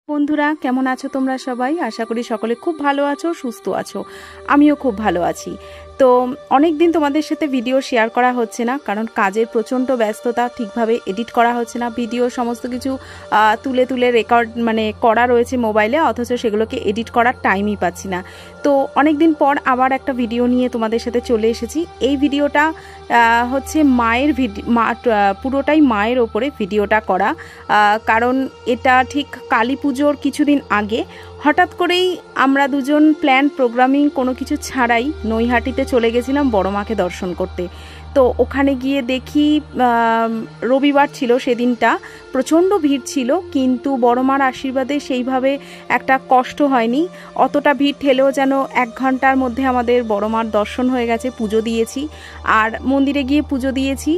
বন্ধুরা কেমন আছো তোমরা সবাই? আশা করি সকলে খুব ভালো আছো, সুস্থ আছো। আমিও খুব ভালো আছি। তো অনেক দিন তোমাদের সাথে ভিডিও শেয়ার করা হচ্ছে না, কারণ কাজের প্রচণ্ড ব্যস্ততা, ঠিকভাবে এডিট করা হচ্ছে না। ভিডিও সমস্ত কিছু তুলে তুলে রেকর্ড করা রয়েছে মোবাইলে, অথচ সেগুলোকে এডিট করার টাইমই পাচ্ছি না। তো অনেক দিন পর আবার একটা ভিডিও নিয়ে তোমাদের সাথে চলে এসেছি। এই ভিডিওটা হচ্ছে মায়ের পুরোটাই মায়ের ওপরে ভিডিওটা করা, কারণ এটা ঠিক কালী পুজোর কিছুদিন আগে হঠাৎ করেই আমরা দুজন প্রোগ্রামিং কোনো কিছু ছাড়াই নৈহাটিতে চলে গেছিলাম বড় মাকে দর্শন করতে। তো ওখানে গিয়ে দেখি রবিবার ছিল, সেদিনটা প্রচণ্ড ভিড় ছিল, কিন্তু বড় মার আশীর্বাদে সেইভাবে একটা কষ্ট হয়নি। অতটা ভিড় ঠেলেও যেন 1 ঘন্টার মধ্যে আমাদের বড় মার দর্শন হয়ে গেছে। পুজো দিয়েছি, আর মন্দিরে গিয়ে পুজো দিয়েছি।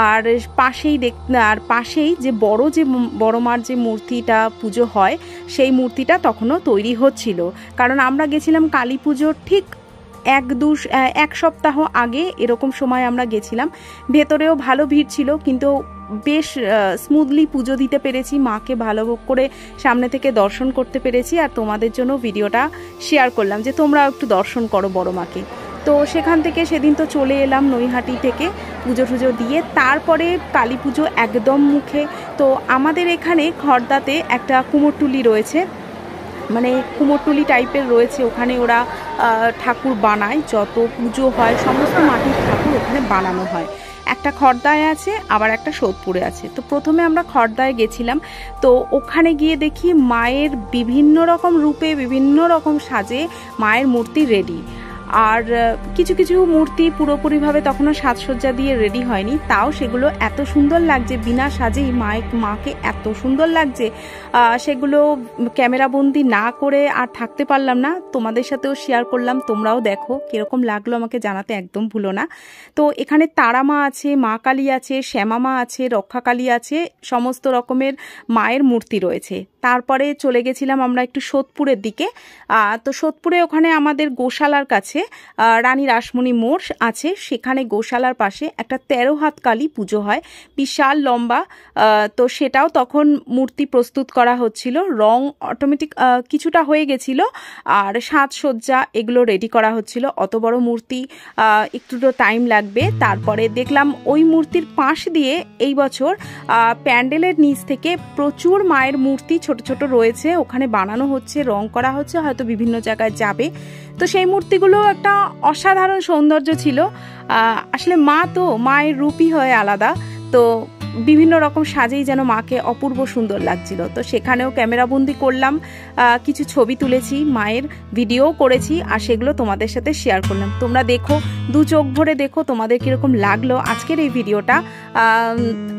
আর পাশেই যে বড় মার যে মূর্তিটা পুজো হয়, সেই মূর্তিটা তখনও তৈরি হচ্ছিল। কারণ আমরা গেছিলাম কালী পুজোর ঠিক 1 সপ্তাহ আগে, এরকম সময় আমরা গেছিলাম। ভেতরেও ভালো ভিড় ছিল, কিন্তু বেশ স্মুথলি পুজো দিতে পেরেছি, মাকে ভালো করে সামনে থেকে দর্শন করতে পেরেছি। আর তোমাদের জন্য ভিডিওটা শেয়ার করলাম যে তোমরাও একটু দর্শন করো বড় মাকে। তো সেখান থেকে সেদিন তো চলে এলাম নৈহাটি থেকে পুজো টুজো দিয়ে। তারপরে কালী পুজো একদম মুখে। তো আমাদের এখানে খড়দাতে একটা কুমোরটুলি রয়েছে, কুমোরটুলি টাইপের রয়েছে। ওখানে ওরা ঠাকুর বানায়, যত পুজো হয় সমস্ত মাটির ঠাকুর ওখানে বানানো হয়। একটা খড়দায় আছে, আবার একটা সোদপুরে আছে। তো প্রথমে আমরা খড়দায় গেছিলাম। তো ওখানে গিয়ে দেখি মায়ের বিভিন্ন রকম রূপে, বিভিন্ন রকম সাজে মায়ের মূর্তি রেডি। আর কিছু কিছু মূর্তি পুরোপুরিভাবে তখনও সাজসজ্জা দিয়ে রেডি হয়নি, তাও সেগুলো এত সুন্দর লাগছে, বিনা সাজেই মাকে এত সুন্দর লাগছে। সেগুলো ক্যামেরা বন্দি না করে আর থাকতে পারলাম না, তোমাদের সাথেও শেয়ার করলাম। তোমরাও দেখো কিরকম লাগলো, আমাকে জানাতে একদম ভুলো না। তো এখানে তারা মা আছে, মা কালী আছে, শ্যামা মা আছে, রক্ষা কালী আছে, সমস্ত রকমের মায়ের মূর্তি রয়েছে। তারপরে চলে গেছিলাম আমরা একটু সোদপুরের দিকে। তো সোদপুরে ওখানে আমাদের গোশালার কাছে রানী রাসমণি মোড় আছে, সেখানে গোশালার পাশে একটা 13 হাত কালী পুজো হয়, বিশাল লম্বা। তো সেটাও তখন মূর্তি প্রস্তুত করা হচ্ছিল, রং অটোমেটিক কিছুটা হয়ে গেছিল, আর সাজসজ্জা এগুলো রেডি করা হচ্ছিল। অত বড় মূর্তি একটু তো টাইম লাগবে। তারপরে দেখলাম ওই মূর্তির পাশ দিয়ে এই বছর প্যান্ডেলের নিচ থেকে প্রচুর মায়ের মূর্তি ছোট ছোট রয়েছে, ওখানে বানানো হচ্ছে, রং করা হচ্ছে, হয়তো বিভিন্ন জায়গায় যাবে। তো সেই মূর্তিগুলো একটা অসাধারণ সৌন্দর্য ছিল। আসলে মায়ের রূপই হয় আলাদা। তো বিভিন্ন রকম সাজেই যেন মাকে অপূর্ব সুন্দর লাগছিল। তো সেখানেও ক্যামেরাবন্দি করলাম, কিছু ছবি তুলেছি, মায়ের ভিডিও করেছি, আর সেগুলো তোমাদের সাথে শেয়ার করলাম। তোমরা দেখো, 2 চোখ ভরে দেখো তোমাদের কিরকম লাগলো আজকের এই ভিডিওটা।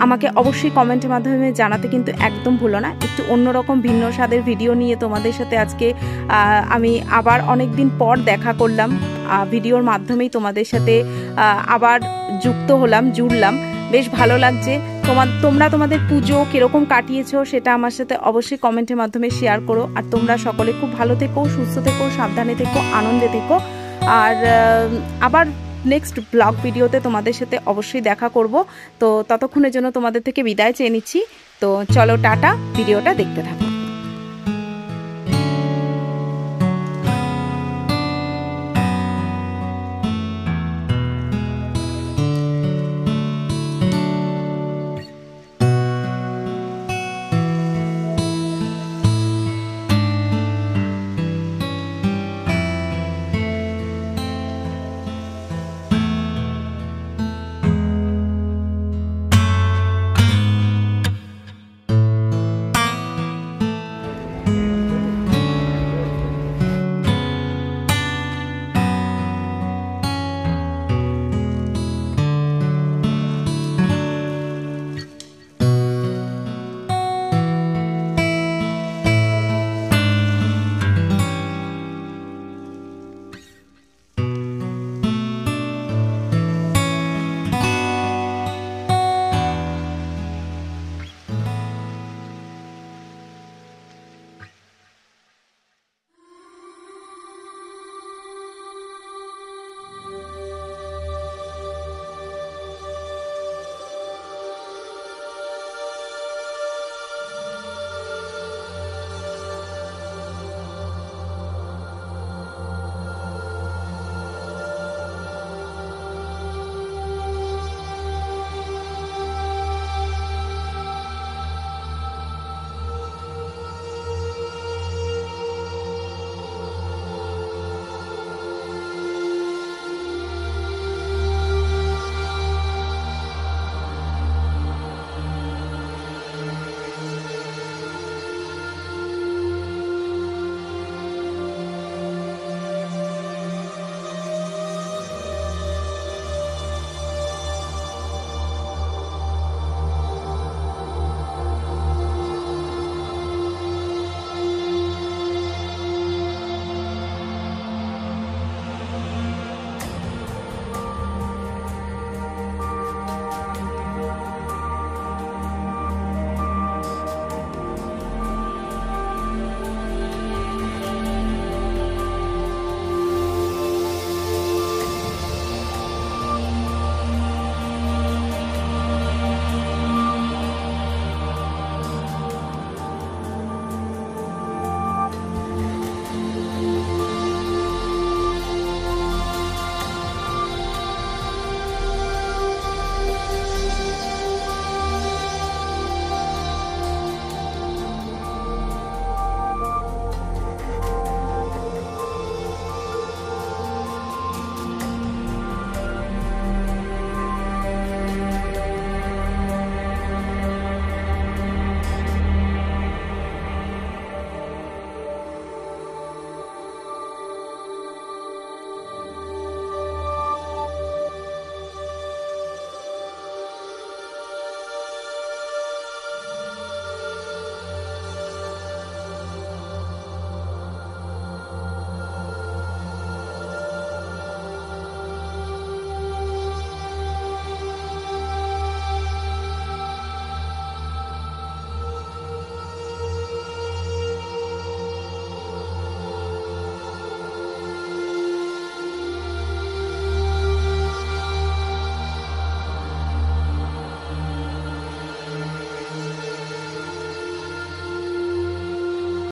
আমাকে অবশ্যই কমেন্টের মাধ্যমে জানাতে কিন্তু একদম ভুলো না। একটু অন্যরকম ভিন্ন স্বাদের ভিডিও নিয়ে তোমাদের সাথে আজকে আমি আবার অনেক দিন পর দেখা করলাম, ভিডিওর মাধ্যমেই তোমাদের সাথে আবার জুড়লাম। বেশ ভালো লাগছে। তোমরা তোমাদের পুজো কিরকম কাটিয়েছো সেটা আমার সাথে অবশ্যই কমেন্টের মাধ্যমে শেয়ার করো। আর তোমরা সকলে খুব ভালো থেকো, সুস্থ থেকো, সাবধানে থেকো, আনন্দে থেকো। আর আবার নেক্সট ব্লগ ভিডিওতে তোমাদের সাথে অবশ্যই দেখা করব। তো ততক্ষণের জন্য তোমাদের থেকে বিদায় চেয়ে নিচ্ছি। তো চলো টাটা, ভিডিওটা দেখতে থাকো।